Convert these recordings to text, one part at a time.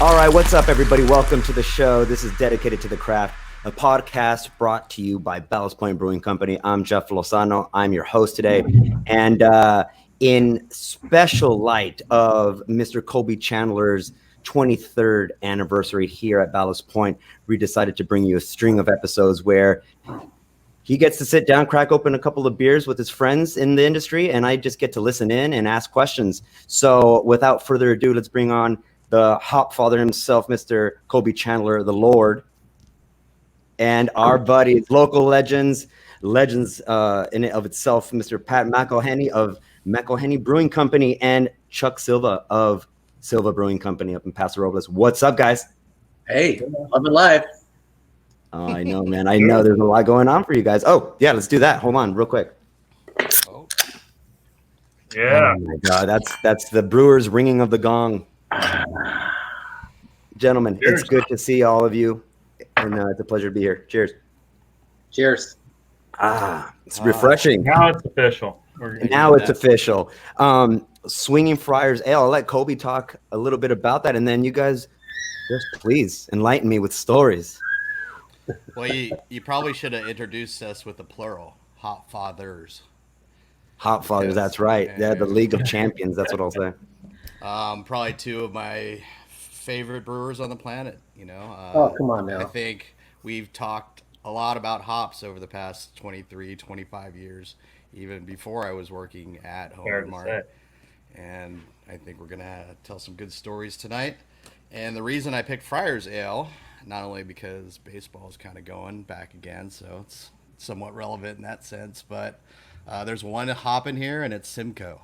All right, what's up, everybody? Welcome to the show. This is Dedicated to the Craft, a podcast brought to you by Ballast Brewing Company. I'm Jeff Lozano. I'm your host today. And in special light of Mr. Colby Chandler's 23rd anniversary here at Ballast Point, we decided to bring you a string of episodes where he gets to sit down, crack open a couple of beers with his friends in the industry, and I just get to listen in and ask questions. So without further ado, let's bring on the hop father himself, Mr. Colby Chandler, the Lord, and our buddies, local legends in and of itself, Mr. Pat Mcilhenney of Mcilhenney Brewing Company and Chuck Silva of Silva Brewing Company up in Paso Robles. What's up, guys? Hey, love it live. I know, man. I know there's a lot going on for you guys. Oh, yeah, let's do that. Hold on real quick. Oh. Yeah. Oh, my God. That's the Brewers ringing of the gong. Gentlemen, Cheers. It's good to see all of you, and it's a pleasure to be here. Cheers. Cheers. It's refreshing. Now it's official. Now it's official. Swinging Friars Ale. I'll let Colby talk a little bit about that, and then you guys just please enlighten me with stories. Well, you probably should have introduced us with the plural, Hop Fathers. Hop Fathers, that's right. Yeah, the League of Champions. That's what I'll say. Probably two of my favorite brewers on the planet. You know. Oh, come on now. I think we've talked a lot about hops over the past 23, 25 years, even before I was working at Home. And I think we're gonna tell some good stories tonight. And the reason I picked Friars Ale, not only because baseball is kind of going back again, so it's somewhat relevant in that sense, but there's one hop in here, and it's Simcoe.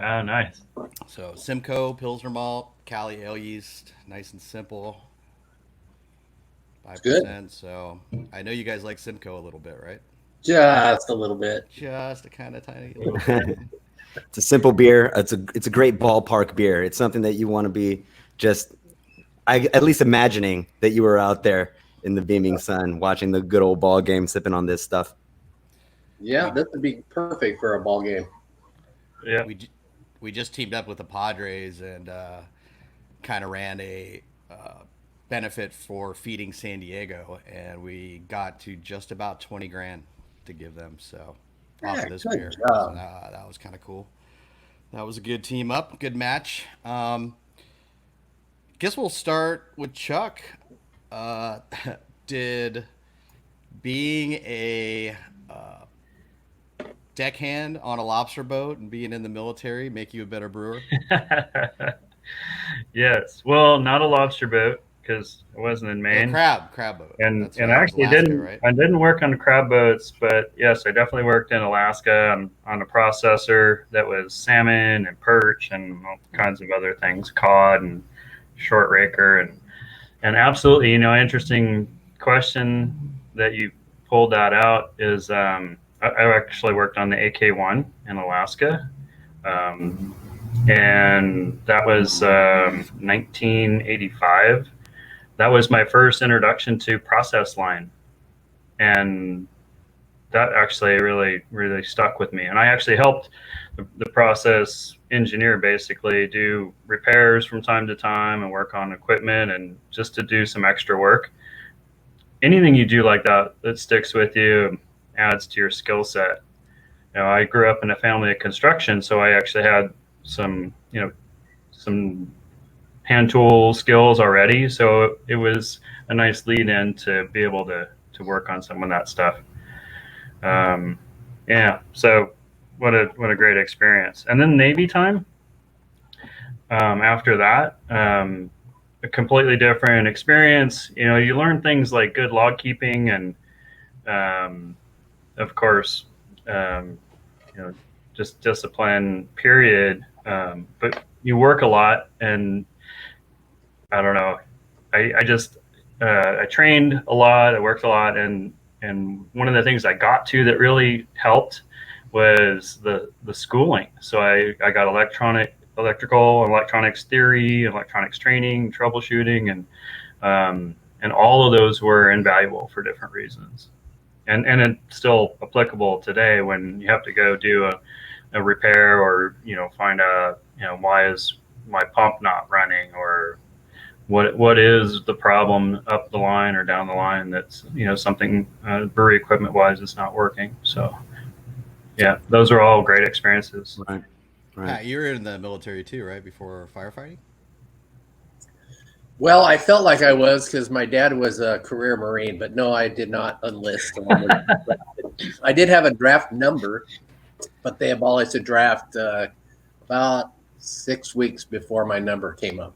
Oh, nice. So Simcoe, Pilsner malt, Cali ale yeast, nice and simple. 5%. Good. So I know you guys like Simcoe a little bit, right? Just a little bit. Just a kind of tiny little bit. It's a simple beer. It's a great ballpark beer. It's something that you want to be just, at least imagining that you were out there in the beaming sun watching the good old ball game, sipping on this stuff. Yeah, this would be perfect for a ball game. Yeah. We just teamed up with the Padres and kind of ran a benefit for feeding San Diego, and we got to just about 20 grand to give them. So off of this beer, so, that was kind of cool. That was a good team up, good match. Guess we'll start with Chuck. Did being a deckhand on a lobster boat and being in the military make you a better brewer? Yes. Well, not a lobster boat because it wasn't in Maine. Crab boat. And That's I right. actually Alaska, right? I didn't work on crab boats, but yes, I definitely worked in Alaska on a processor that was salmon and perch and all kinds of other things, cod and short raker and absolutely, interesting question that you pulled that out is I actually worked on the AK-1 in Alaska. And that was 1985. That was my first introduction to process line. And that actually really, really stuck with me. And I actually helped the process engineer basically do repairs from time to time and work on equipment and just to do some extra work. Anything you do like that sticks with you, adds to your skill set. I grew up in a family of construction, so I actually had some hand tool skills already. So it was a nice lead in to be able to work on some of that stuff. So what a great experience. And then Navy time. After that, a completely different experience. You learn things like good log keeping and, of course, just discipline, period. But you work a lot, and I don't know. I trained a lot. I worked a lot, and one of the things I got to that really helped was the schooling. So I got electrical, electronics theory, electronics training, troubleshooting, and all of those were invaluable for different reasons. And it's still applicable today when you have to go do a repair or find out why is my pump not running, or what is the problem up the line or down the line that's, something brewery equipment wise is not working. So yeah, those are all great experiences. Right. Pat, you were in the military too, right? Before firefighting? Well, I felt like I was because my dad was a career Marine, but no, I did not enlist. I did have a draft number, but they abolished the draft about 6 weeks before my number came up.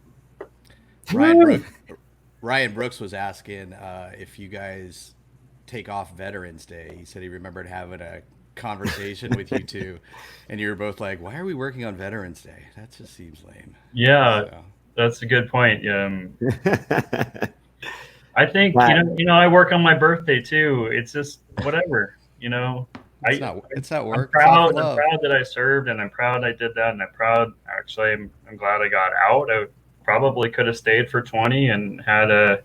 Ryan Brooks was asking if you guys take off Veterans Day. He said he remembered having a conversation with you two, and you were both like, "Why are we working on Veterans Day? That just seems lame." Yeah, so. That's a good point. I think I work on my birthday too. It's just whatever, It's not work. I'm proud that I served, and I'm proud I did that, and I'm glad I got out. I probably could have stayed for 20 and had a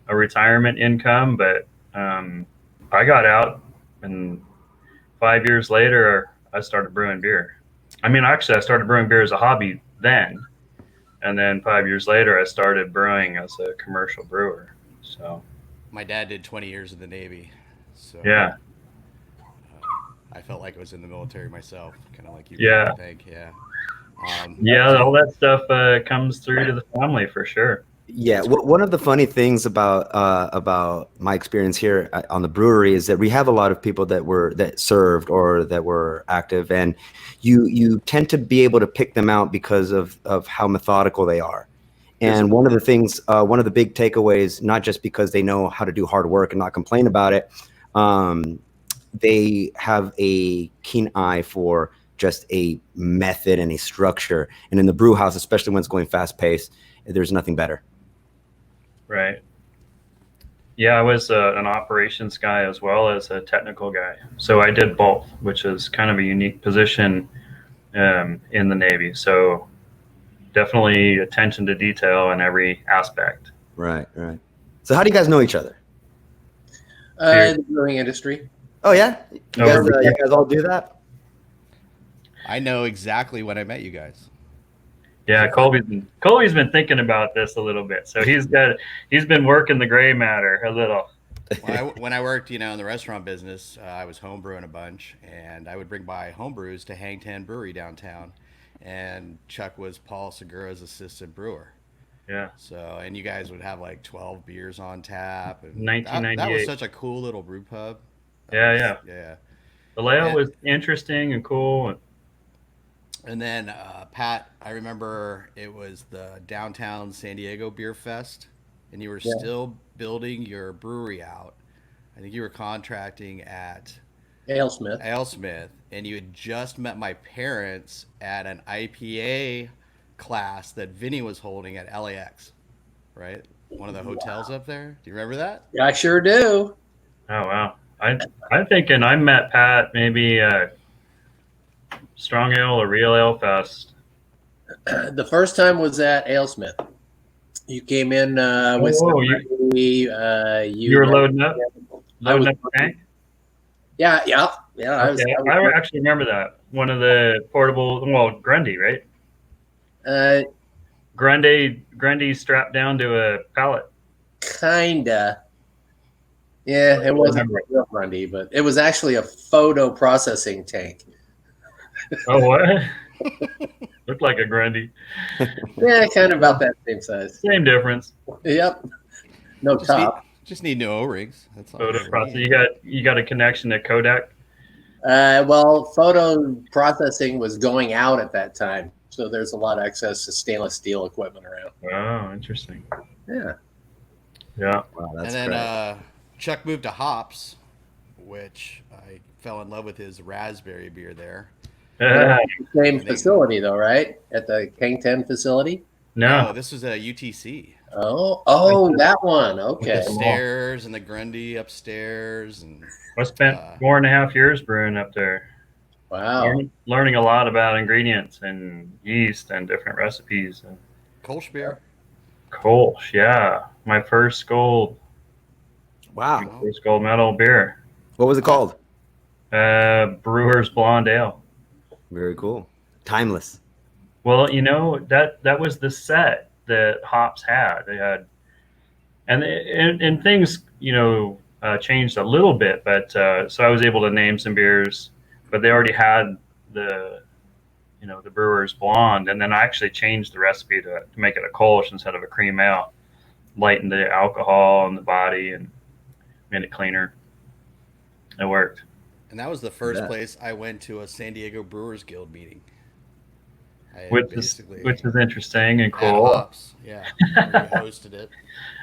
retirement income, but I got out, and 5 years later, I started brewing beer. I mean, actually, I started brewing beer as a hobby then, and then 5 years later, I started brewing as a commercial brewer. So, my dad did 20 years in the Navy. So yeah, I felt like I was in the military myself, kind of like you. Yeah, I think. Yeah. All that stuff comes through to the family for sure. Yeah, one of the funny things about my experience here on the brewery is that we have a lot of people that served or that were active, and you tend to be able to pick them out because of how methodical they are. And one of the things, one of the big takeaways, not just because they know how to do hard work and not complain about it, they have a keen eye for just a method and a structure. And in the brew house, especially when it's going fast paced, there's nothing better. Right. Yeah, I was an operations guy as well as a technical guy. So I did both, which is kind of a unique position in the Navy. So definitely attention to detail in every aspect. Right. So how do you guys know each other? In the brewing industry. Oh, yeah? You guys all do that? I know exactly when I met you guys. Yeah, Colby's been thinking about this a little bit, so he's been working the gray matter a little. When I worked, in the restaurant business, I was homebrewing a bunch, and I would bring by homebrews to Hang Ten Brewery downtown, and Chuck was Paul Segura's assistant brewer. Yeah. So, and you guys would have like 12 beers on tap. And 1998. That was such a cool little brew pub. Yeah. The layout was interesting and cool. And then, Pat, I remember it was the downtown San Diego Beer Fest, and you were still building your brewery out. I think you were contracting at AleSmith, and you had just met my parents at an IPA class that Vinny was holding at LAX, right? One of the hotels up there. Do you remember that? Yeah, I sure do. Oh, wow. I'm thinking I met Pat maybe Strong Ale or Real Ale Fest. The first time was at AleSmith. You came in with you were loading up the tank? Yeah. I actually remember that. One of the portable, Grundy, right? Grundy strapped down to a pallet. Kinda. Yeah, it wasn't real Grundy, but it was actually a photo processing tank. Oh, what? Looked like a Grundy. Yeah, kind of about that same size. Same difference. Yep. No top. Just need new O-rings. That's all. Photo processing. You got a connection to Kodak? Well, photo processing was going out at that time, so there's a lot of access to stainless steel equipment around. Oh, interesting. Yeah. Yeah. Wow, that's and then Chuck moved to hops, which I fell in love with his raspberry beer there. Same facility though, right? At the Hang Ten facility? No, this was a UTC. Oh, that one. Okay. With the stairs and the Grundy upstairs, and I spent 4.5 years brewing up there. Wow. Learning a lot about ingredients and yeast and different recipes. And Kolsch beer. Kolsch, yeah. My first gold. Wow. My first gold medal beer. What was it called? Brewer's Blonde Ale. Very cool. Timeless. Well, that was the set that hops had. They had, and things, changed a little bit, but so I was able to name some beers, but they already had the the brewer's blonde, and then I actually changed the recipe to make it a Kolsch instead of a cream ale, lightened the alcohol in the body and made it cleaner. It worked. And that was the first place I went to a San Diego Brewers Guild meeting. Which is interesting and cool. Hops. Yeah, we hosted it.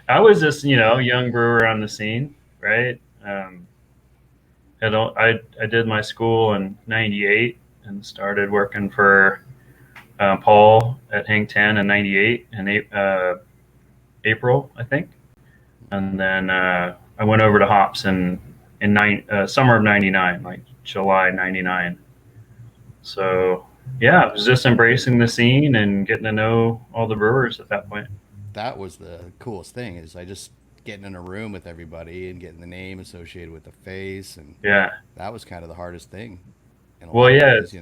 I was this, young brewer on the scene, right? I did my school in '98 and started working for Paul at Hang 10 in '98 in April, I think, and then I went over to hops in summer of '99, like July '99. So yeah, I was just embracing the scene and getting to know all the brewers at that point. That was the coolest thing, is I just getting in a room with everybody and getting the name associated with the face, and that was kind of the hardest thing. Well, yeah, ways,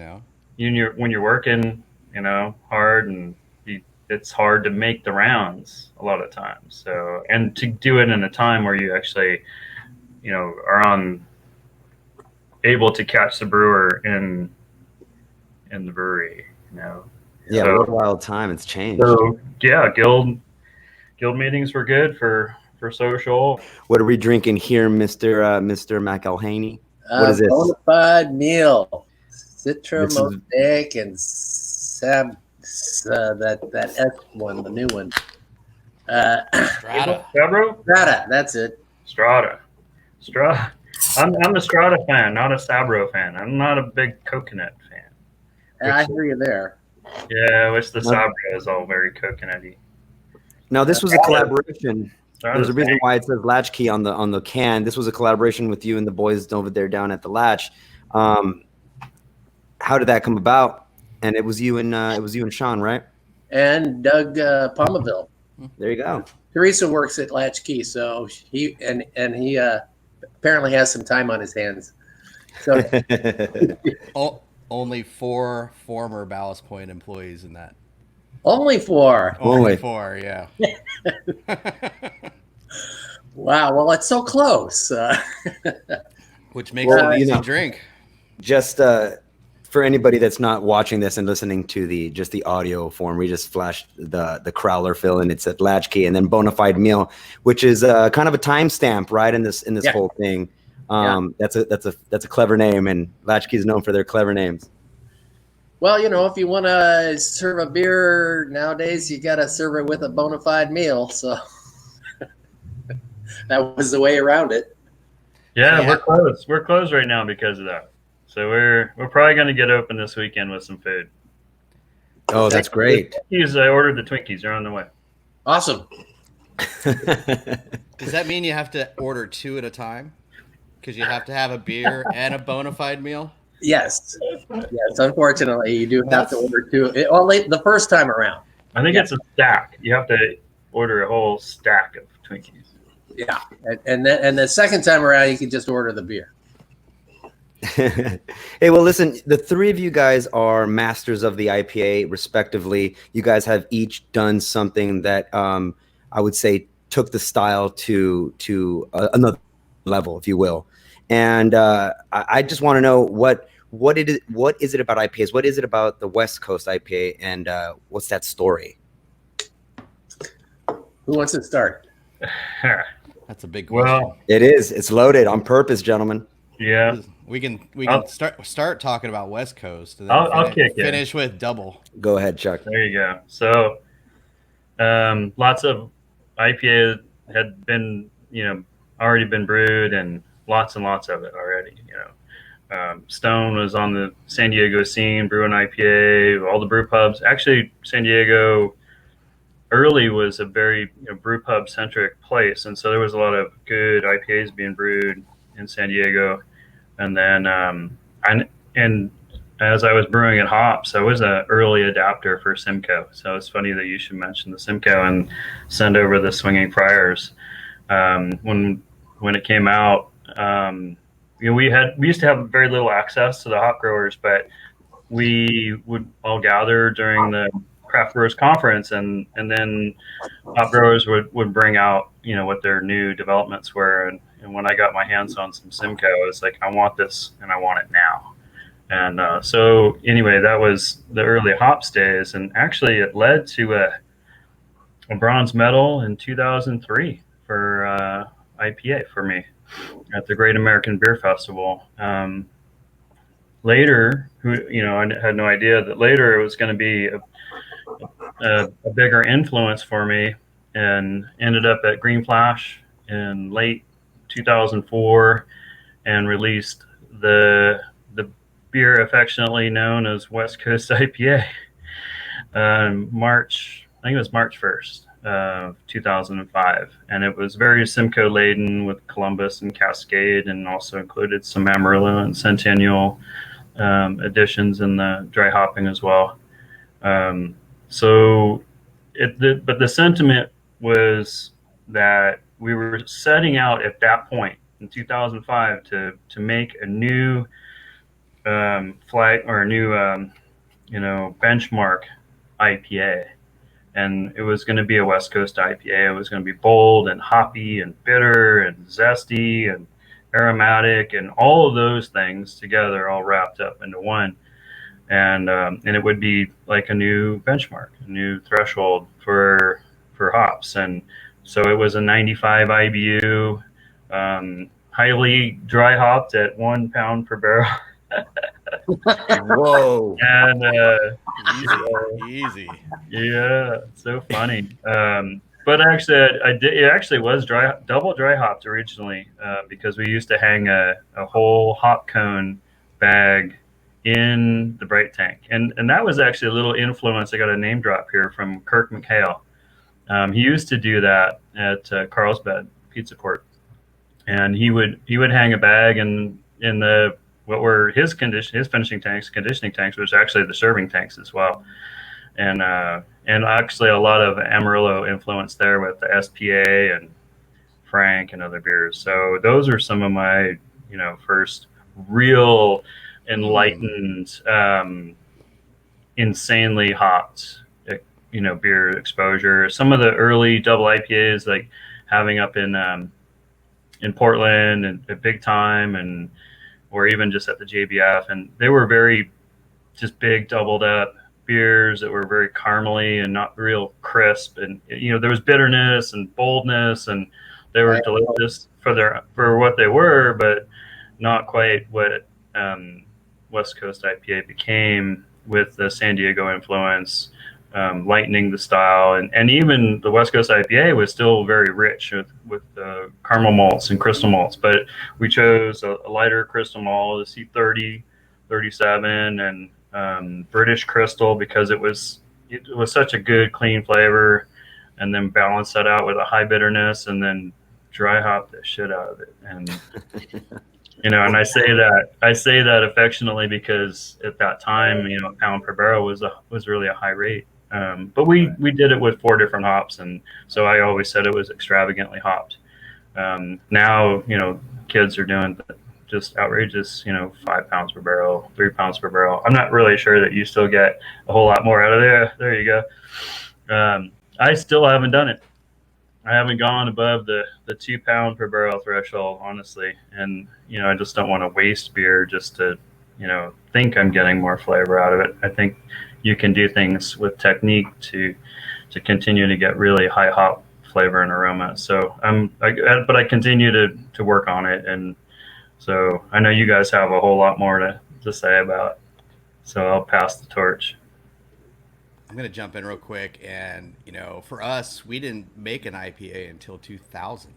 when you're working, hard, and it's hard to make the rounds a lot of times. So, and to do it in a time where you actually, are able to catch the brewer in the brewery, Yeah, so, what a wild time. It's changed. So yeah, guild meetings were good for social. What are we drinking here, Mr. Mcilhenney? What is this? Bonafide meal, Citra Mosaic, and that S one, the new one. Strata. Strata, that's it. Strata. I'm a Strata fan, not a Sabro fan. I'm not a big coconut fan. I hear you there. Yeah, which the Sabro is all very coconutty. Now, this was a collaboration. There's a reason why it says Latchkey on the can. This was a collaboration with you and the boys over there down at the Latch. How did that come about? And it was you and Sean, right? And Doug Palmaville. There you go. Teresa works at Latchkey, so he apparently has some time on his hands. So only 4 former Ballast Point employees in that. Only 4. Only 4, yeah. Wow. Well, it's so close. Which makes it easy to drink. Just for anybody that's not watching this and listening to the audio form, we just flashed the crowler fill, and it's at Latchkey, and then Bonafide Meal, which is kind of a timestamp, right, in this whole thing. That's a clever name, and Latchkey is known for their clever names. Well, if you want to serve a beer nowadays, you got to serve it with a Bonafide meal. So that was the way around it. Yeah, we're closed. We're closed right now because of that. So we're probably going to get open this weekend with some food. Oh, that's great. I ordered the Twinkies. They're on the way. Awesome. Does that mean you have to order 2 at a time? Because you have to have a beer and a Bonafide meal? Yes. Unfortunately, you do have to order 2. The first time around. I think it's a stack. You have to order a whole stack of Twinkies. Yeah, and the second time around, you can just order the beer. Hey, well, listen, the 3 of you guys are masters of the IPA, respectively. You guys have each done something that I would say took the style to another level, if you will. And I just want to know what is it about IPAs? What is it about the West Coast IPA, and what's that story? Who wants to start? That's a big question. Well, it is. It's loaded on purpose, gentlemen. Yeah. We can start talking about West Coast, and then I'll finish with double. Go ahead, Chuck. There you go. So, lots of IPA had been, already been brewed, and lots of it already. Stone was on the San Diego scene, brewing IPA, all the brew pubs. Actually, San Diego early was a very brew pub centric place, and so there was a lot of good IPAs being brewed in San Diego. And then, and as I was brewing at hops, I was an early adapter for Simcoe. So it's funny that you should mention the Simcoe and send over the Swinging Friars. When it came out, we used to have very little access to the hop growers, but we would all gather during the craft brewers conference, and then hop brewers would bring out, what their new developments were, and when I got my hands on some Simcoe, I was like, I want this and I want it now. And so anyway, that was the early hops days, and actually it led to a bronze medal in 2003 for IPA for me at the Great American Beer Festival. Later, I had no idea that later it was going to be a bigger influence for me, and ended up at Green Flash in late 2004 and released the beer affectionately known as West Coast IPA. I think it was March 1st of 2005, and it was very Simcoe laden with Columbus and Cascade, and also included some Amarillo and Centennial additions in the dry hopping as well. But the sentiment was that we were setting out at that point in 2005 to make a new flag, or a new benchmark IPA, and it was going to be a West Coast IPA. It was going to be bold and hoppy and bitter and zesty and aromatic and all of those things together, all wrapped up into one. And it would be like a new benchmark, a new threshold for hops. And so it was a 95 IBU, highly dry hopped at 1 pound per barrel. Whoa! And easy. Yeah, so funny. But actually, it actually was double dry hopped originally, because we used to hang a whole hop cone bag in the bright tank, and that was actually a little influence. I got a name drop here from Kirk McHale. He used to do that at Carlsbad Pizza Court, and he would hang a bag in the what were his finishing tanks, conditioning tanks, which actually the serving tanks as well, and actually a lot of Amarillo influence there with the SPA and Frank and other beers. So those are some of my first real enlightened, insanely hopped beer exposure. Some of the early double IPAs, like having up in Portland and at Big Time, or even just at the JBF, and they were very just big doubled up beers that were very caramely and not real crisp, and there was bitterness and boldness, and they were delicious for what they were, but not quite what West Coast IPA became with the San Diego influence, lightening the style, and even the West Coast IPA was still very rich with caramel malts and crystal malts, but we chose a lighter crystal malt, the C30, 37, and British Crystal, because it was such a good clean flavor, and then balance that out with a high bitterness, and then dry hop the shit out of it. And and I say that affectionately because at that time, a pound per barrel was really a high rate. But we did it with 4 different hops, and so I always said it was extravagantly hopped. Now, kids are doing just outrageous, 5 pounds per barrel, 3 pounds per barrel. I'm not really sure that you still get a whole lot more out of there. There you go. I still haven't done it. I haven't gone above the 2 pound per barrel threshold, honestly. And, I just don't want to waste beer just to, think I'm getting more flavor out of it. I think you can do things with technique to continue to get really high hop flavor and aroma. So but I continue to work on it. And so I know you guys have a whole lot more to say about it. So I'll pass the torch. I'm going to jump in real quick. And, for us, we didn't make an IPA until 2000,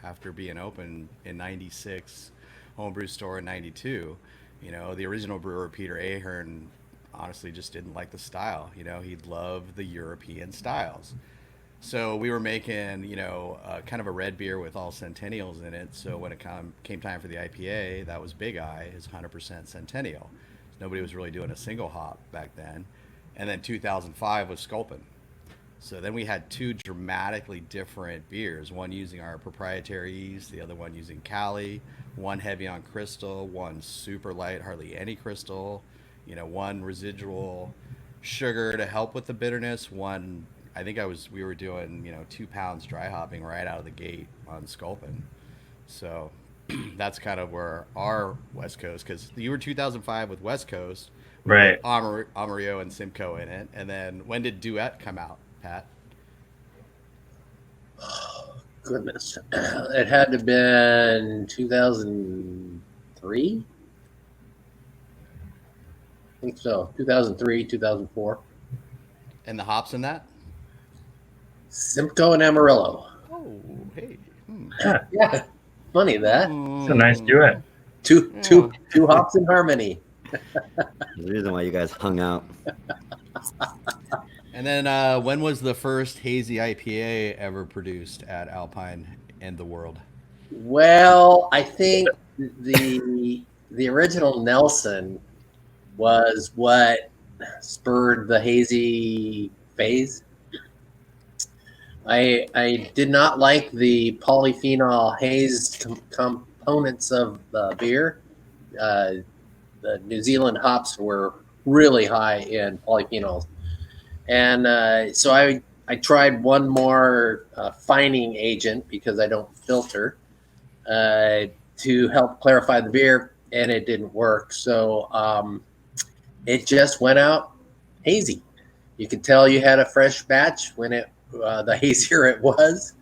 after being open in 96, homebrew store in 92. The original brewer, Peter Ahern, honestly just didn't like the style. He loved the European styles. So we were making, kind of a red beer with all Centennials in it. So when it came time for the IPA, that was Big Eye, is 100% Centennial. Nobody was really doing a single hop back then. And then 2005 was Sculpin. So then we had 2 dramatically different beers, one using our proprietary yeast, the other one using Cali, one heavy on crystal, one super light, hardly any crystal, one residual. sugar to help with the bitterness. One, I think we were doing 2 pounds dry hopping right out of the gate on Sculpin. So that's kind of where our West Coast, because you were 2005 with West Coast, with Right. Amarillo and Simcoe in it, and then when did Duet come out, Pat? Goodness, it had to have been 2003. I think so. 2003, 2004. And the hops in that? Simcoe and Amarillo. Oh, hey. Yeah, funny that. It's a nice duet. Two hops in harmony. The reason why you guys hung out. And then when was the first hazy IPA ever produced at Alpine and the world? Well, I think the original Nelson was what spurred the hazy phase. I did not like the polyphenol haze components of the beer. The New Zealand hops were really high in polyphenols. And so I tried one more fining agent, because I don't filter, to help clarify the beer, and it didn't work. So it just went out hazy. You could tell you had a fresh batch when the hazier it was.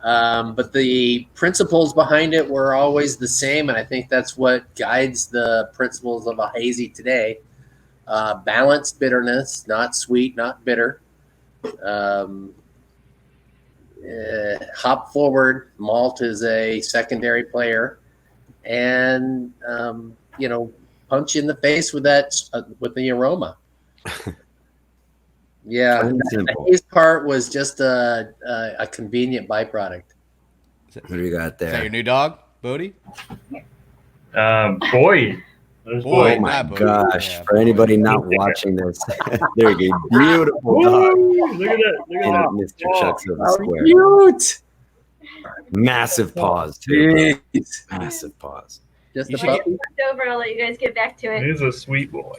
But the principles behind it were always the same, and I think that's what guides the principles of a hazy today. Balanced bitterness, not sweet, not bitter. Hop forward, malt is a secondary player, and punch in the face with that with the aroma. Yeah, the haze part was just a convenient byproduct. What do you got there? Is that your new dog, Bodie? Boyd. Oh my gosh! Yeah, for anybody not watching this, there you go. Beautiful dog. Look at that! Look at that! Mr. Chuck Silva Square. Cute. Massive pause too. Massive pause. Just over. I'll let you guys get back to it. He's a sweet boy.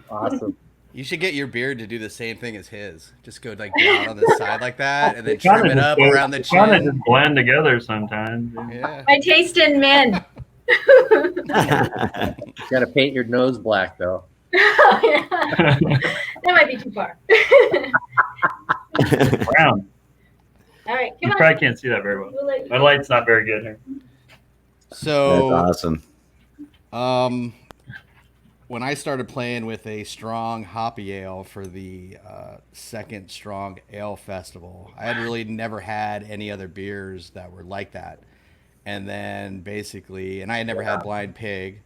Awesome. You should get your beard to do the same thing as his. Just go like down on the side like that, and then trim it up around the chin. Kind of just blend together sometimes. Yeah. My taste in men. Got to paint your nose black, though. Oh, yeah. That might be too far. Brown. All right, you probably can't see that very well. My light's not very good here. So that's awesome. When I started playing with a strong hoppy ale for the second Strong Ale Festival, I had really never had any other beers that were like that. And then basically, and I had never had Blind Pig.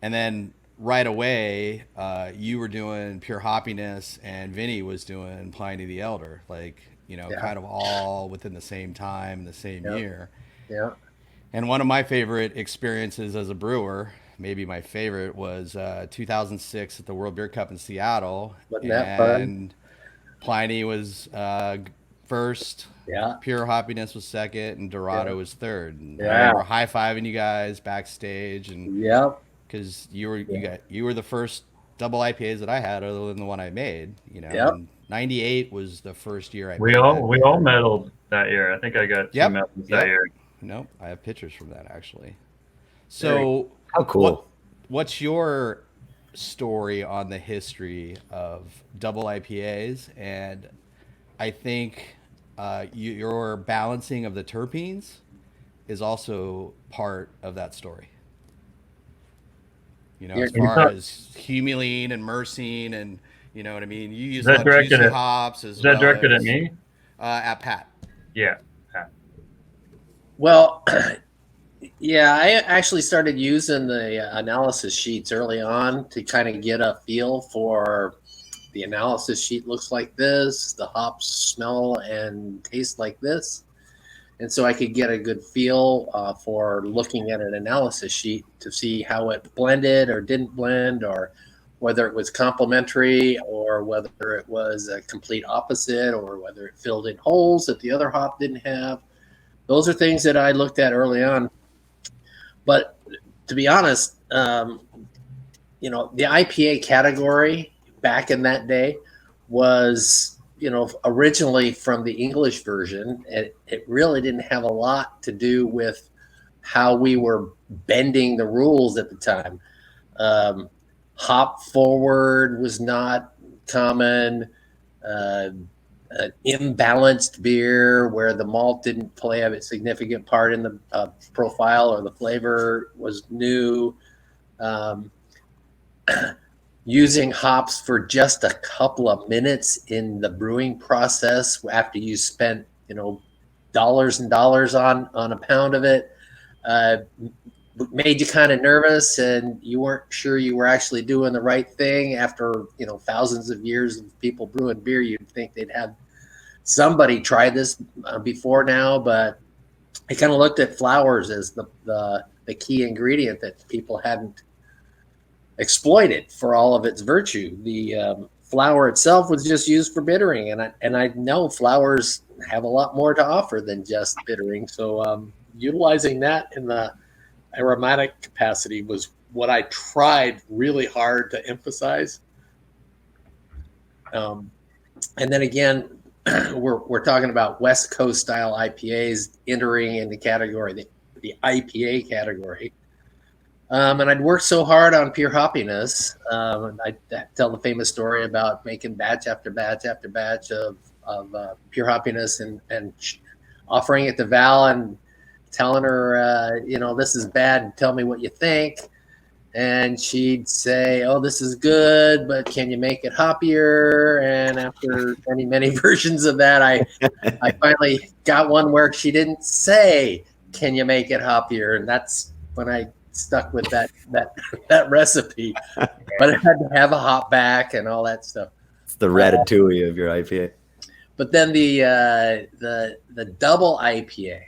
And then right away, you were doing Pure Hoppiness, and Vinny was doing Pliny the Elder, kind of all within the same time, the same year. Yeah. And one of my favorite experiences as a brewer, maybe my favorite, was 2006 at the World Beer Cup in Seattle. Wasn't that fun? And Pliny was first. Yeah. Pure Hoppiness was second, and Dorado was third. And I remember high-fiving you guys backstage, and because you were the first double IPAs that I had, other than the one I made. And 98 was the first year I. We all medaled that year. I think I got 2 medals that year. Nope, I have pictures from that actually. So how cool! What's your story on the history of double IPAs? And I think your balancing of the terpenes is also part of that story. As far as humulene and myrcene, and you know what I mean. You use juicy hops as well. Is that directed at me? At Pat. Yeah, Pat. Well, yeah, I actually started using the analysis sheets early on to kind of get a feel for the analysis sheet looks like this, the hops smell and taste like this. And so I could get a good feel for looking at an analysis sheet to see how it blended or didn't blend, or whether it was complementary, or whether it was a complete opposite, or whether it filled in holes that the other hop didn't have. Those are things that I looked at early on. But to be honest, the IPA category back in that day was, originally from the English version. It really didn't have a lot to do with how we were bending the rules at the time. Hop forward was not common. An imbalanced beer where the malt didn't play a significant part in the profile or the flavor was new. Using hops for just a couple of minutes in the brewing process after you spent dollars and dollars on a pound of it made you kind of nervous, and you weren't sure you were actually doing the right thing. After thousands of years of people brewing beer, you'd think they'd have somebody try this before now, but I kind of looked at flowers as the key ingredient that people hadn't exploited for all of its virtue. The flower itself was just used for bittering, and I know flowers have a lot more to offer than just bittering. So utilizing that in the aromatic capacity was what I tried really hard to emphasize. And then again, we're talking about West Coast style IPAs entering in the category, the IPA category. And I'd worked so hard on pure hoppiness. I tell the famous story about making batch after batch after batch of pure hoppiness and offering it to Val and telling her, this is bad, and tell me what you think. And she'd say, oh, this is good, but can you make it hoppier? And after many, many versions of that, I finally got one where she didn't say, can you make it hoppier? And that's when I stuck with that recipe. But it had to have a hop back and all that stuff. It's the ratatouille of your IPA. But then the double IPA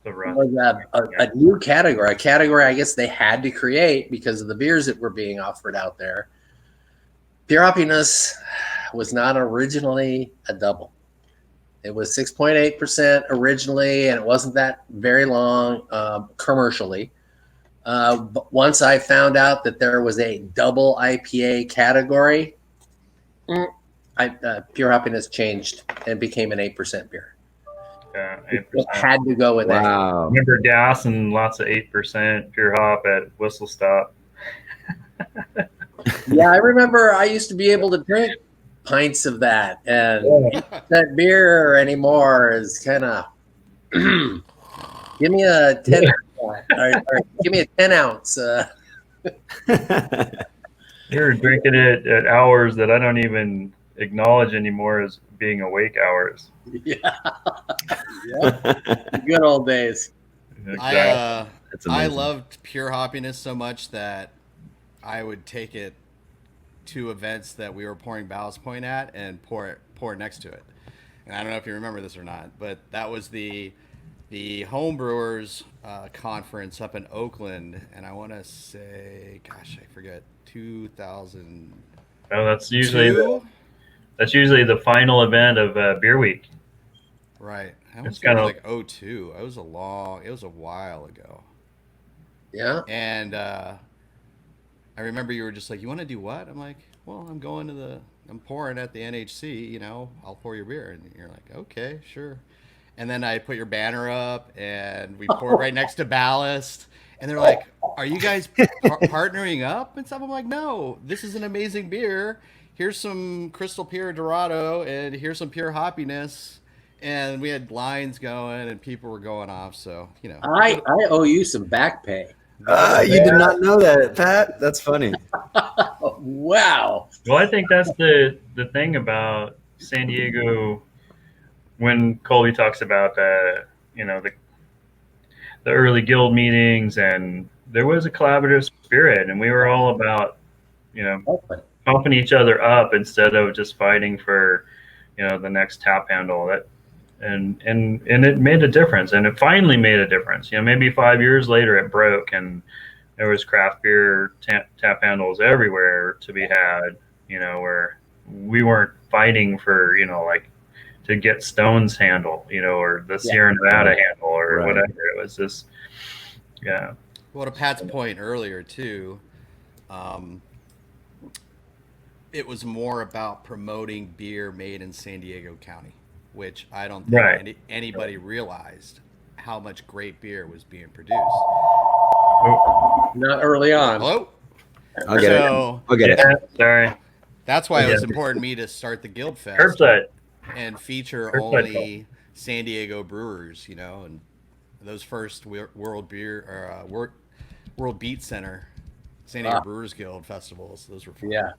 was a new category, a category I guess they had to create because of the beers that were being offered out there. Pure hoppiness was not originally a double. It was 6.8% originally, and it wasn't that very long commercially. But once I found out that there was a double IPA category, pure hoppiness changed and became an 8% beer. Yeah, 8%. It had to go with that. Wow. Remember gas and lots of 8% pure hop at Whistle Stop. Yeah, I remember I used to be able to drink pints of that, and that beer anymore is kind of give me a 10 or give me a 10 ounce. You're drinking it at hours that I don't even acknowledge anymore as being awake hours. Yeah. Good old days. Exactly. I loved pure hoppiness so much that I would take it to events that we were pouring Ballast Point at and pour it next to it. And I don't know if you remember this or not, but that was the homebrewers conference up in Oakland, and I want to say, gosh, I forget, 2000. Oh, that's usually the final event of Beer Week. Right. It's kind of like 2002. It was a while ago. Yeah. And I remember you were just like, you want to do what? I'm like, well, I'm pouring at the NHC, I'll pour your beer. And you're like, okay, sure. And then I put your banner up and we poured right next to Ballast. And they're like, are you guys partnering up and stuff? I'm like, no, this is an amazing beer. Here's some Crystal Pure Dorado and here's some pure hoppiness. And we had lines going and people were going off. So, I owe you some back pay. You did not know that, Pat? That's funny. Wow. Well, I think that's the thing about San Diego when Colby talks about the early guild meetings, and there was a collaborative spirit, and we were all about pumping each other up instead of just fighting for the next tap handle. And it made a difference, and it finally made a difference. Maybe 5 years later it broke, and there was craft beer tap handles everywhere to be had. Where we weren't fighting for to get Stone's handle, or the Sierra Nevada handle, or whatever. It was just, Well, to Pat's point earlier too, it was more about promoting beer made in San Diego County, which I don't think Right. anybody realized how much great beer was being produced. Not early on. Hello? I'll get So, it. I'll get Yeah, it. sorry. That's why it was Yeah. important to me to start the Guild Fest Curbside. and feature Curbside only San Diego brewers, you know, and those first World Beer or World Beat Center San Diego Brewers Guild festivals. Those were fun. Yeah.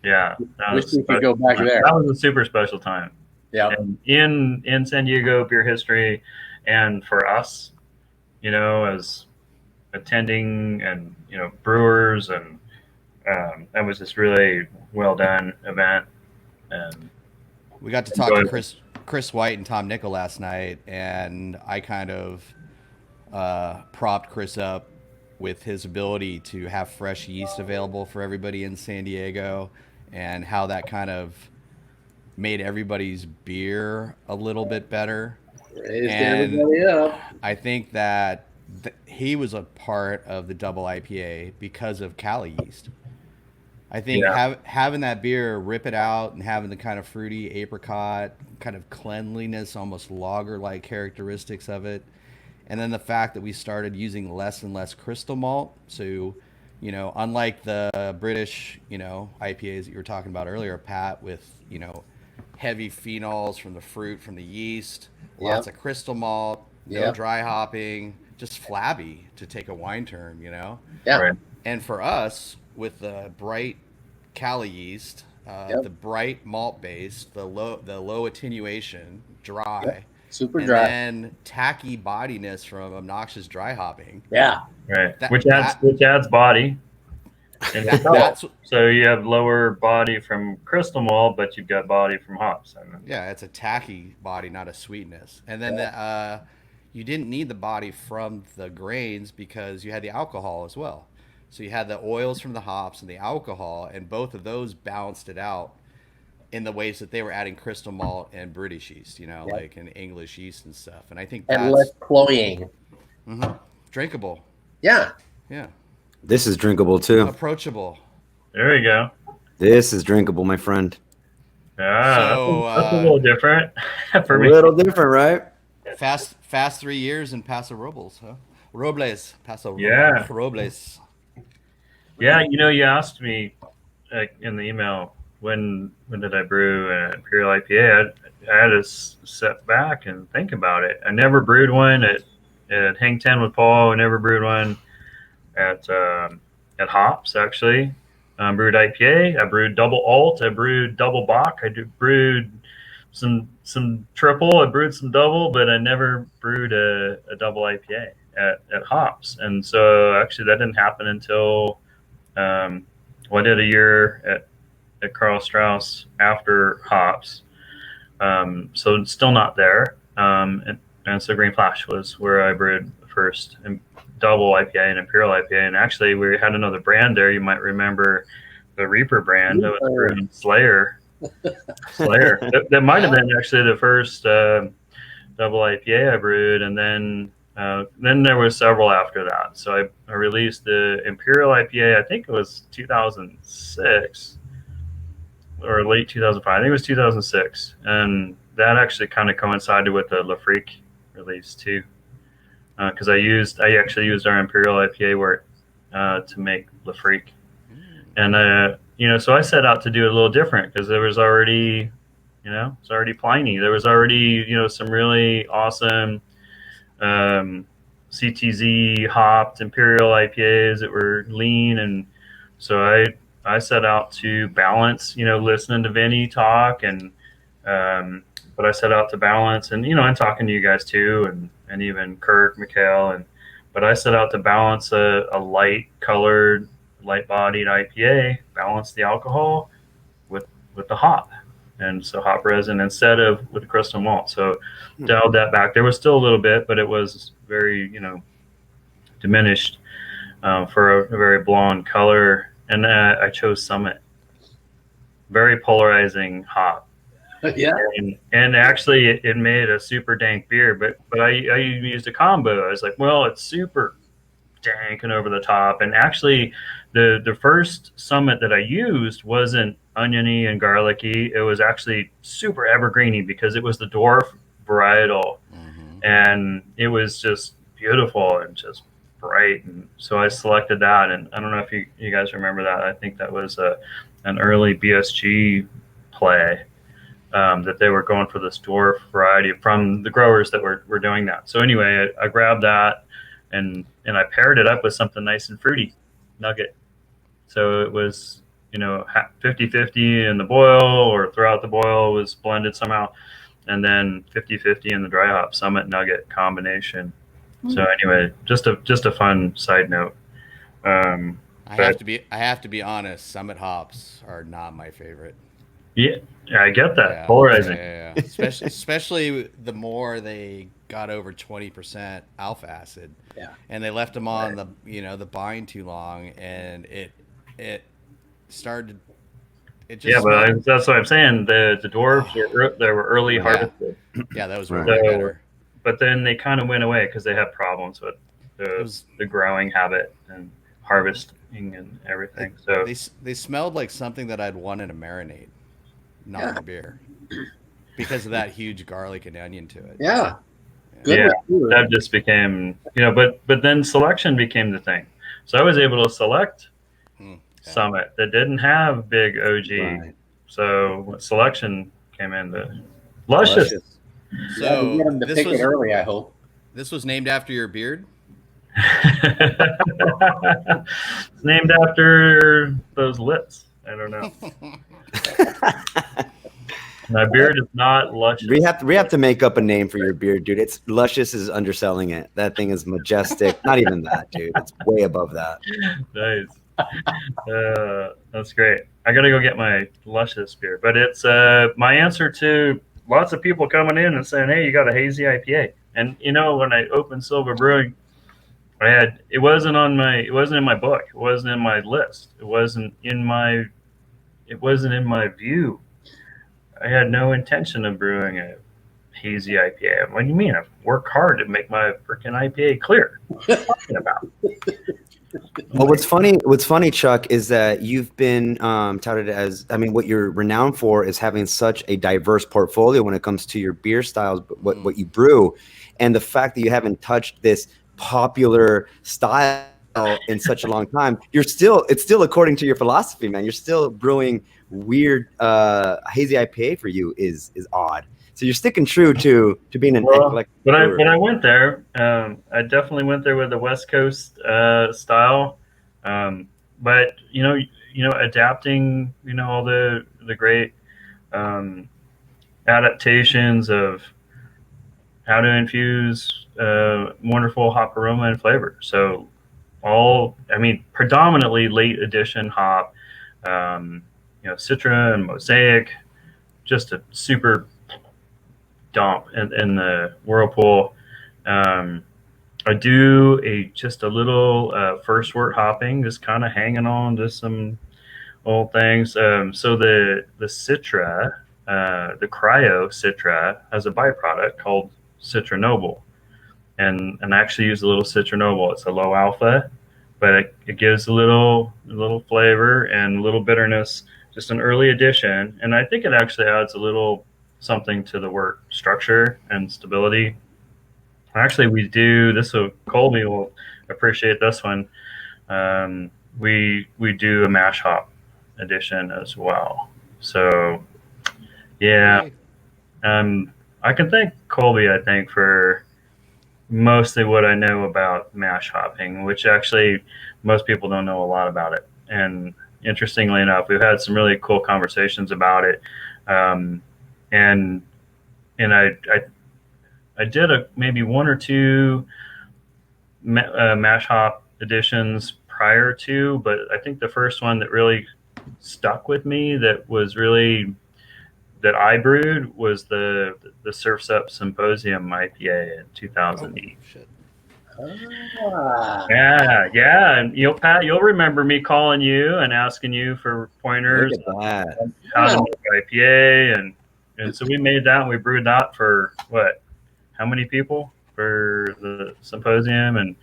Yeah. Wish we could go back there. That was a super special time. Yeah. And in San Diego beer history, and for us, you know, as attending and, you know, brewers, and that was just really well done event. And We got to talk to Chris White and Tom Nickel last night, and I kind of propped Chris up with his ability to have fresh yeast available for everybody in San Diego, and how that kind of made everybody's beer a little bit better. Raised And everybody up. I think that he was a part of the double IPA because of Cali yeast. I think having that beer, rip it out, and having the kind of fruity apricot, kind of cleanliness, almost lager-like characteristics of it. And then the fact that we started using less and less crystal malt. So, you know, unlike the British, you know, IPAs that you were talking about earlier, Pat, with, you know, heavy phenols from the fruit, from the yeast, lots of crystal malt, no dry hopping, just flabby, to take a wine term, you know? Yeah. Right. And for us, with the bright Cali yeast, the bright malt base, the low attenuation, dry, super dry, and then tacky bodiness from obnoxious dry hopping. Yeah. Right. Which adds body. And so you have lower body from crystal malt, but you've got body from hops. Yeah, it's a tacky body, not a sweetness. And then you didn't need the body from the grains because you had the alcohol as well. So you had the oils from the hops and the alcohol, and both of those balanced it out in the ways that they were adding crystal malt and British yeast, you know, like an English yeast and stuff. And I think that's less cloying. Drinkable. Yeah. Yeah. This is drinkable too. Approachable. There you go. This is drinkable, my friend. Yeah, So, that's a little different for me. A little different, right? Fast 3 years in Paso Robles, huh? Paso Yeah. Robles. Yeah, you know, you asked me in the email when did I brew an Imperial IPA. I had to sit back and think about it. I never brewed one at Hang 10 with Paul. I never brewed one at Hops, actually. Brewed IPA. I brewed double alt. I brewed double Bach. Brewed some triple. I brewed some double, but I never brewed a double IPA at Hops. And so actually that didn't happen until I did a year at Carl Strauss after Hops. So it's still not there. And so Green Flash was where I brewed the first double IPA and Imperial IPA. And actually we had another brand there. You might remember the Reaper brand that was brewed in Slayer. That might have been actually the first double IPA I brewed. And then there were several after that. So I released the Imperial IPA, I think it was 2006 or late 2005. I think it was 2006. And that actually kind of coincided with the La Freak release too. Because I actually used our Imperial IPA wort to make La Freak. And, you know, so I set out to do it a little different because there was already, you know, it's already Pliny. There was already, you know, some really awesome CTZ hopped Imperial IPAs that were lean. And so I set out to balance, you know, listening to Vinny talk and, but I set out to balance and, you know, and talking to you guys too. And even Kirk, Mikhail, but I set out to balance a light colored, light bodied IPA, balance the alcohol with the hop. And so hop resin instead of with crystal malt. So dialed that back. There was still a little bit, but it was very, you know, diminished for a very blonde color. And I chose Summit. Very polarizing hop. Yeah. And actually it made a super dank beer, but I used a combo. I was like, well, it's super dank and over the top. And actually, the first Summit that I used wasn't oniony and garlicky. It was actually super evergreeny because it was the dwarf varietal, and it was just beautiful and just bright. And so I selected that. And I don't know if you guys remember that. I think that was an early BSG play. That they were going for this dwarf variety from the growers that were doing that. So anyway, I grabbed that and I paired it up with something nice and fruity, nugget. So it was, 50-50 in the boil, or throughout the boil was blended somehow, and then 50-50 in the dry hop Summit nugget combination. So anyway, just a fun side note. I have to be honest. Summit hops are not my favorite. Yeah, I get that. Polarizing. Yeah. Especially the more they got over 20% alpha acid. Yeah. And they left them on the bind too long, and it started. It just that's what I'm saying. The dwarves they were early harvested. Yeah, that was way better. But then they kind of went away because they had problems with the growing habit and harvesting and everything. So they smelled like something that I'd want in a marinade. Not a beer, because of that huge garlic and onion to it. Yeah, that just became but then selection became the thing. So I was able to select Summit that didn't have big OG. Right. So selection came into luscious. So get them to pick it early. I hope this was named after your beard. It's named after those lips. I don't know. My beard is not luscious. We have to make up a name for your beard, dude. It's luscious is underselling it. That thing is majestic. Not even that, dude. It's way above that. Nice. That's great. I gotta go get my luscious beard. But it's my answer to lots of people coming in and saying, "Hey, you got a hazy IPA?" And when I opened Silva Brewing, it wasn't in my book. It wasn't in my list. It wasn't in my view. I had no intention of brewing a hazy IPA. What do you mean? I've worked hard to make my freaking IPA clear. What are you talking about? Well, what's funny, Chuck, is that you've been touted as, what you're renowned for is having such a diverse portfolio when it comes to your beer styles, what you brew, and the fact that you haven't touched this popular style in such a long time. It's still according to your philosophy, man. You're still brewing weird hazy IPA for you is odd. So you're sticking true to being an eclectic. When I went there, I definitely went there with the West Coast style. But adapting, all the great adaptations of how to infuse wonderful hop aroma and flavor. So predominantly late edition hop, Citra and Mosaic, just a super dump in the whirlpool. I do just a little first wort hopping, just kind of hanging on to some old things. So the Citra, the Cryo Citra has a byproduct called Citra Noble, and I actually use a little Citra Noble. It's a low alpha, but it gives a little flavor and a little bitterness. Just an early addition, and I think it actually adds a little something to the wort structure and stability. Actually, we do this, so Colby will appreciate this one. We do a mash hop edition as well. So, yeah, I can thank Colby, I think, for mostly what I know about mash hopping, which actually most people don't know a lot about it. And interestingly enough, we've had some really cool conversations about it. And I did maybe one or two mash hop editions prior to, but I think the first one that really stuck with me that I brewed was the Surf's Up Symposium IPA in 2008. Oh, shit. Yeah, and Pat, you'll remember me calling you and asking you for pointers on how to make IPA, and so we made that and we brewed that for how many people for the symposium, and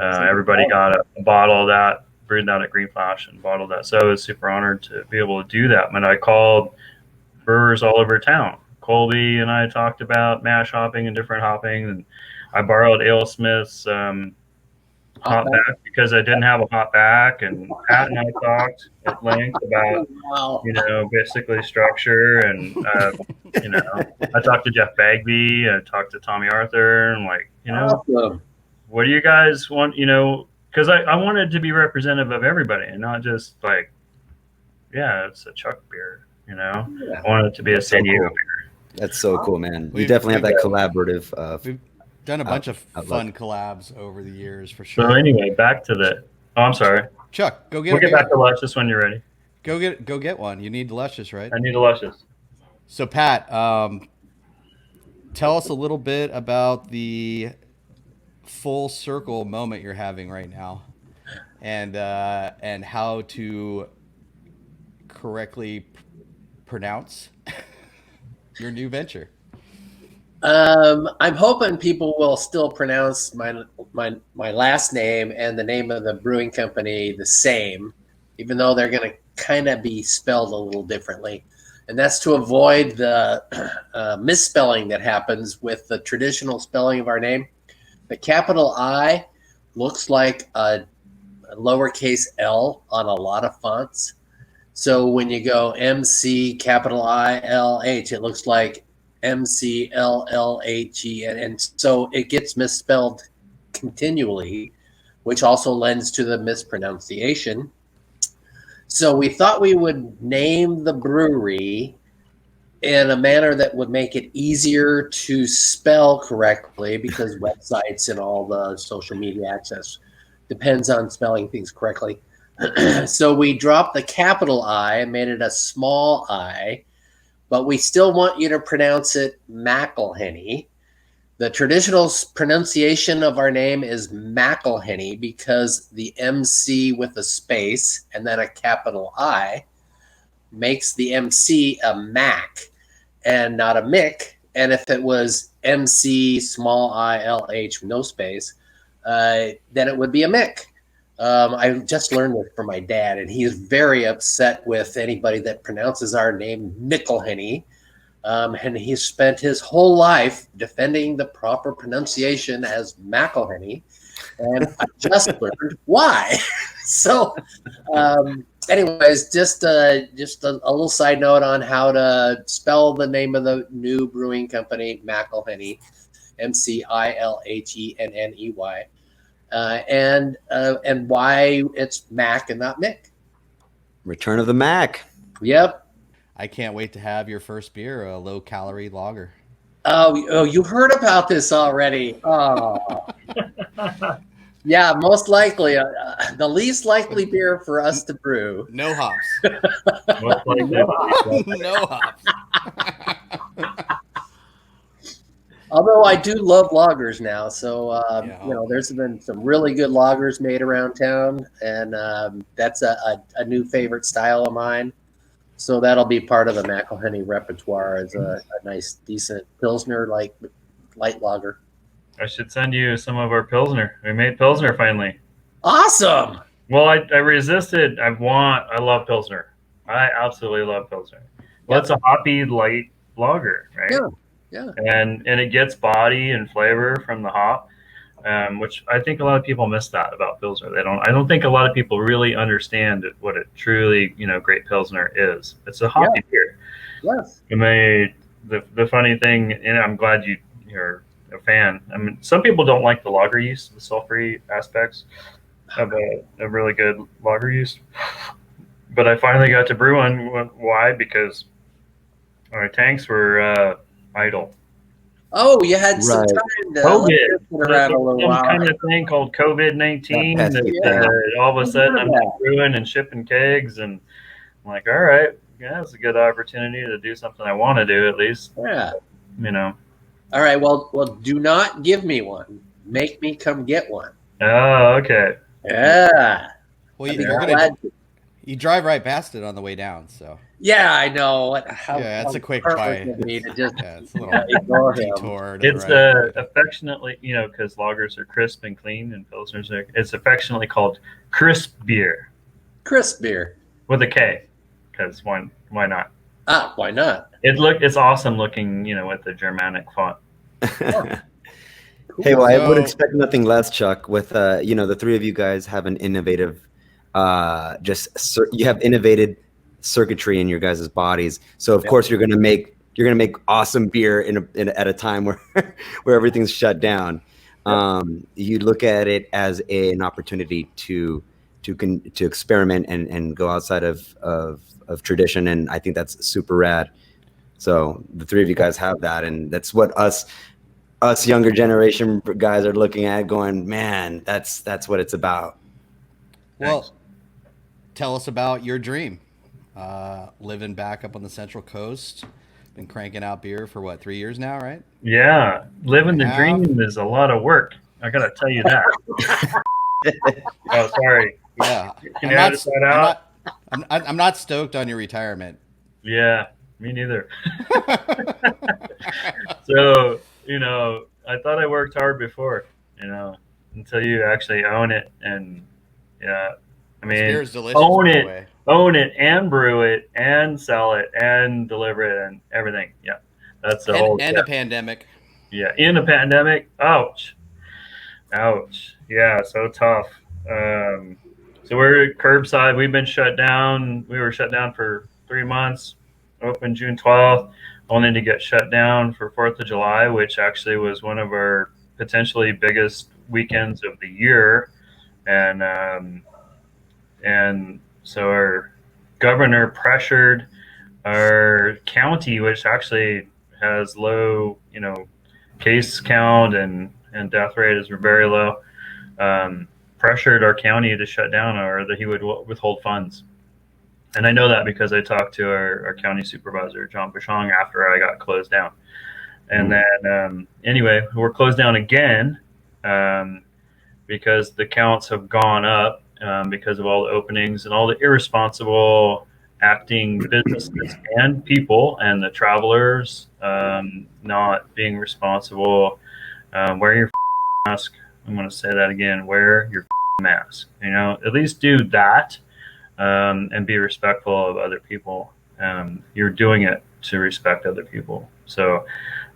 Everybody got a bottle of that, brewed that at Green Flash and bottled that. So I was super honored to be able to do that. And I called brewers all over town. Colby and I talked about mash hopping and different hopping, and I borrowed AleSmith's hop back because I didn't have a hop back, and Pat and I talked at length about basically structure, and I talked to Jeff Bagby, I talked to Tommy Arthur, and awesome. What do you guys want? Because I wanted to be representative of everybody and not just it's a Chuck beer. I wanted it to be a San Diego beer. That's so cool, man. You definitely have that collaborative. We've done a bunch of fun collabs over the years, for sure. So anyway, back to the. Oh, I'm sorry, Chuck. We'll get back to Luscious when you're ready. Go get one. You need Luscious, right? I need a Luscious. So Pat, tell us a little bit about the full circle moment you're having right now, and how to correctly pronounce your new venture. I'm hoping people will still pronounce my last name and the name of the brewing company the same, even though they're going to kind of be spelled a little differently. And that's to avoid the misspelling that happens with the traditional spelling of our name. The capital I looks like a lowercase L on a lot of fonts. So when you go MC capital ILH, it looks like MCLLHE, and so it gets misspelled continually, which also lends to the mispronunciation. So we thought we would name the brewery in a manner that would make it easier to spell correctly, because websites and all the social media access depends on spelling things correctly. So we dropped the capital I and made it a small I, but we still want you to pronounce it Mcilhenney. The traditional pronunciation of our name is Mcilhenney because the MC with a space and then a capital I makes the MC a Mac and not a Mick. And if it was MC small ILH no space, then it would be a Mick. I just learned this from my dad, and he is very upset with anybody that pronounces our name Mcilhenney. And he's spent his whole life defending the proper pronunciation as Mcilhenney, and I just learned why. So, anyways, just a little side note on how to spell the name of the new brewing company, Mcilhenney, McIlhenney. And why it's Mac and not Mick. Return of the Mac. Yep. I can't wait to have your first beer, a low-calorie lager. Oh, you heard about this already. Oh. Yeah, most likely. The least likely beer for us to brew. No hops. Most likely. No hops. Although I do love lagers now, so there's been some really good lagers made around town, and that's a new favorite style of mine. So that'll be part of the Mcilhenney repertoire as a nice, decent Pilsner, like light lager. I should send you some of our Pilsner. We made Pilsner finally. Awesome. Well, I resisted. I love Pilsner. I absolutely love Pilsner. Well, it's a hoppy light lager, right? Yeah. And it gets body and flavor from the hop, which I think a lot of people miss that about Pilsner. I don't think a lot of people really understand what a truly, great Pilsner is. It's a hoppy beer. Yes. And the funny thing, and I'm glad you're a fan. I mean, some people don't like the lager yeast, the sulfury aspects of a really good lager yeast. But I finally got to brew one. Why? Because our tanks were idle. Oh, you had some time to COVID. Around a little while. Some kind of thing called COVID-19 that all of a sudden I'm brewing and shipping kegs, and I'm like, all right, yeah, it's a good opportunity to do something I want to do at least. Yeah. All right. Well, do not give me one. Make me come get one. Oh, okay. Yeah. Well, You drive right past it on the way down, so. Yeah, I know. It's a quick heartless buy. of me to just It's a little ignore him. detour. To It's the right. affectionately, because lagers are crisp and clean, and pilsners are. It's affectionately called crisp beer Crisp beer. with a K, because why not? Why not? It's awesome looking, with the Germanic font. Hey, well, I would So- expect nothing less, Chuck. With the three of you guys have an innovative, you have innovated circuitry in your guys' bodies. So of course you're gonna make awesome beer at a time where where everything's shut down. You look at it as an opportunity to experiment and go outside of tradition, and I think that's super rad. So the three of you guys have that, and that's what us younger generation guys are looking at, going, man, that's what it's about. Well, tell us about your dream. Living back up on the Central Coast, been cranking out beer for what, 3 years now, right? Yeah, living the Yeah. dream is a lot of work. I gotta tell you that. Oh, sorry. Yeah, Can you edit that out? I'm not stoked on your retirement. Yeah, me neither. So, I thought I worked hard before, until you actually own it. And yeah, I mean, Beer is delicious. own by the it, way. own it and brew it and sell it and deliver it and everything. Yeah, that's the whole. And a pandemic. Yeah, in a pandemic. Ouch. Yeah, so tough. So we're curbside. We've been shut down. We were shut down for 3 months. Opened June 12th, only to get shut down for 4th of July, which actually was one of our potentially biggest weekends of the year. And so our governor pressured our county, which actually has low, case count and death rate is very low, pressured our county to shut down, or that he would withhold funds. And I know that because I talked to our county supervisor, John Bouchong, after I got closed down. And then, anyway, we're closed down again because the counts have gone up because of all the openings and all the irresponsible acting businesses and people and the travelers not being responsible. Wear your mask. I'm going to say that again. Wear your mask. At least do that. And be respectful of other people. You're doing it to respect other people. So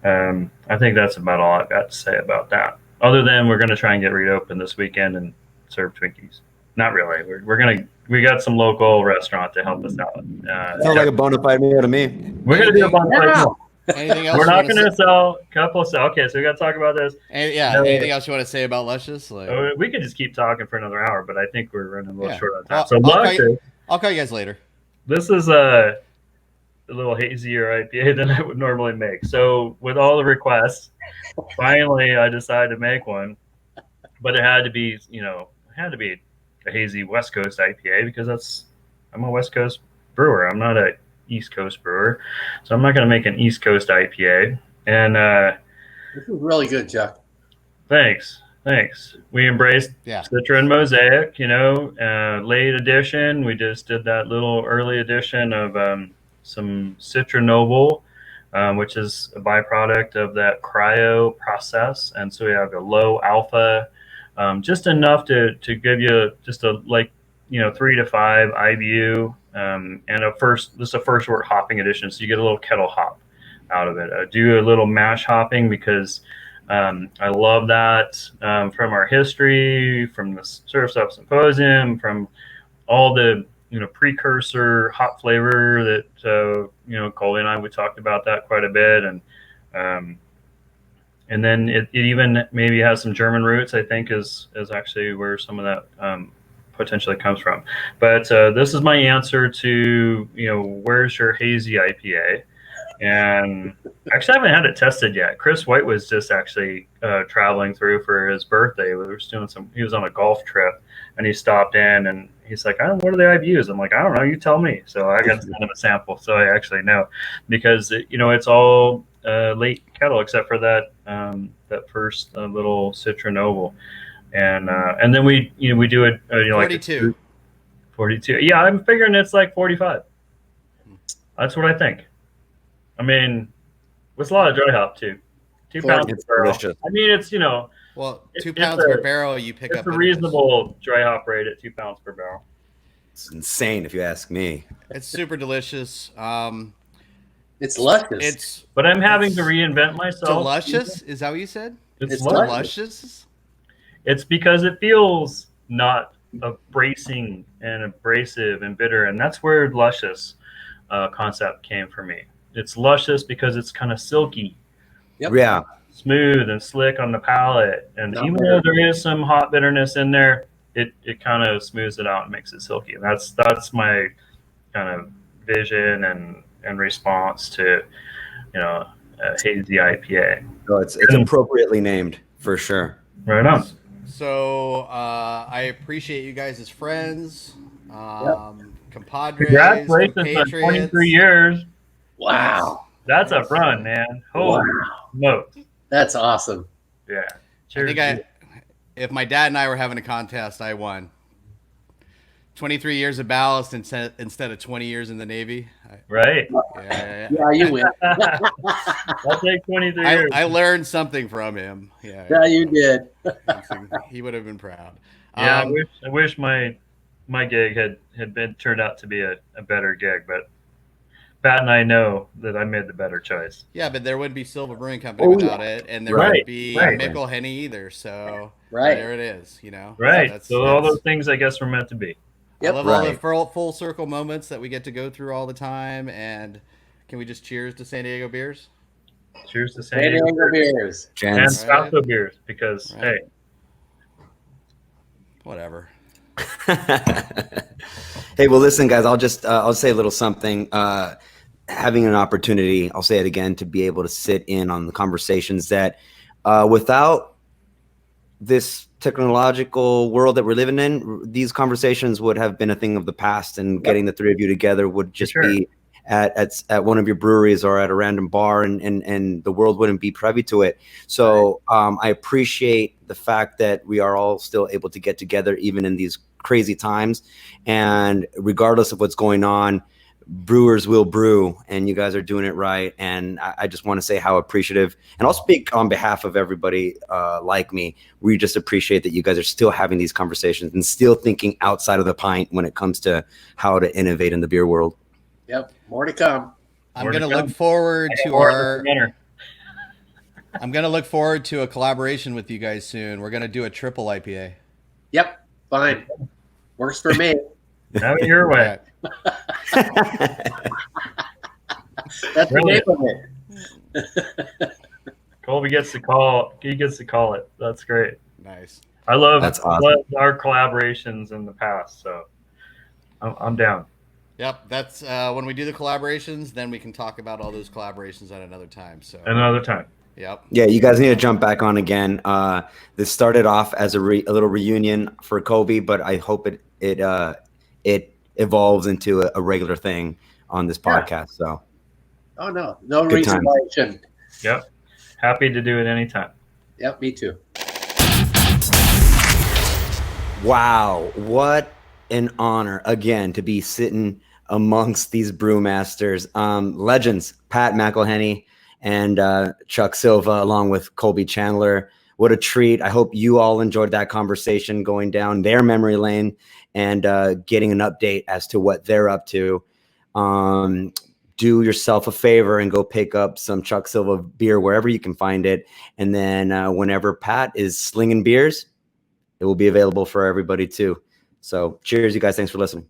I think that's about all I've got to say about that. Other than we're going to try and get reopened this weekend and serve Twinkies. Not really. We got some local restaurant to help us out. Sounds like a bona fide meal to me. We're going to do a bona fide meal. Anything else? We're not going to sell a couple of. Okay, so we got to talk about this. Anything else you want to say about Luscious? We could just keep talking for another hour, but I think we're running a little short on time. Well, So Luscious. I'll call you guys later. This is a little hazier IPA than I would normally make. So with all the requests, finally I decided to make one, but it had to be, a hazy West Coast IPA because I'm a West Coast brewer. I'm not a East Coast brewer, so I'm not going to make an East Coast IPA. And This is really good, Chuck. Thanks. We embraced Citra and Mosaic, late edition. We just did that little early edition of some Citra Noble, which is a byproduct of that cryo process. And so we have a low alpha, just enough to give you just 3 to 5 IBU, and this is a first wort hopping edition. So you get a little kettle hop out of it. I do a little mash hopping because I love that from our history, from the Surf's Up Symposium, from all the precursor hop flavor that Colby and we talked about that quite a bit, and then it even maybe has some German roots. I think is actually where some of that potentially comes from. But this is my answer to where's your hazy IPA. And actually, I haven't had it tested yet. Chris White was just actually traveling through for his birthday. We were doing he was on a golf trip, and he stopped in, and he's like, what are the IBUs? I'm like, I don't know. You tell me. So I got to send him a sample, so I actually know, because it's all late kettle except for that first little Citra Noble, and then we do it 42. 42. Yeah, I'm figuring it's like 45. That's what I think. I mean, it's a lot of dry hop too. 2 pounds per barrel. Delicious. I mean, it's, you know, Well, 2 it's pounds per barrel you pick it's up. a reasonable dry hop rate at 2 pounds per barrel. It's insane if you ask me. It's super delicious. It's luscious. But I'm having to reinvent myself. Delicious? Is that what you said? It's Luscious? It's because it feels not bracing and abrasive and bitter, and that's where luscious concept came for me. It's luscious because it's kind of silky, Yeah. smooth and slick on the palate, and even though there is some hot bitterness in there, it kind of smooths it out and makes it silky. And that's my kind of vision and response to, you know, a hazy IPA. So it's appropriately named for sure. Right on. So I appreciate you guys as friends, compadres, Congratulations on compatriots. 23 years. Wow. That's a run, man. Holy smokes. That's awesome. Yeah. I think if my dad and I were having a contest, I won. 23 years of Ballast instead of 20 years in the Navy. Right. Yeah, you win. I'll take 23 years. I learned something from him. Yeah, you did. He would have been proud. Yeah, I wish my gig had turned out to be a better gig, but Pat and I know that I made the better choice. Yeah, but there wouldn't be Silva Brewing Company without it, and there wouldn't be Mcilhenney either. So there it is, you know. Right. So all those things, I guess, were meant to be. Yep. I love all the full circle moments that we get to go through all the time. And can we just cheers to San Diego beers? Cheers to San Diego beers. And Salto beers, because, hey. Whatever. Hey, well, listen, guys, I'll say a little something. Having an opportunity, I'll say it again, to be able to sit in on the conversations that without this technological world that we're living in, these conversations would have been a thing of the past, and getting the three of you together would just be at one of your breweries or at a random bar, and the world wouldn't be privy to it. So I appreciate the fact that we are all still able to get together even in these crazy times, and regardless of what's going on, brewers will brew, and you guys are doing it right. And I just want to say how appreciative, and I'll speak on behalf of everybody like me. We just appreciate that you guys are still having these conversations and still thinking outside of the pint when it comes to how to innovate in the beer world. Yep, more to come. I'm going to look forward to I'm going to look forward to a collaboration with you guys soon. We're going to do a triple IPA. Yep, fine. Works for me. Have it your way. That's the name of it. Colby gets to call. He gets to call it. That's great. Nice. I love our collaborations in the past, so I'm down. Yep, that's when we do the collaborations, then we can talk about all those collaborations at another time. So another time. Yep. Yeah, you guys need to jump back on again. This started off as a little reunion for Colby, but I hope it evolves into a regular thing on this podcast. So. Oh no reason why it shouldn't. Yep. Happy to do it anytime. Yep, me too. Wow, what an honor again to be sitting amongst these brewmasters, legends, Pat Mcilhenney and Chuck Silva, along with Colby Chandler. What a treat. I hope you all enjoyed that conversation, going down their memory lane and getting an update as to what they're up to. Do yourself a favor and go pick up some Chuck Silva beer wherever you can find it. And then whenever Pat is slinging beers, it will be available for everybody too. So cheers, you guys. Thanks for listening.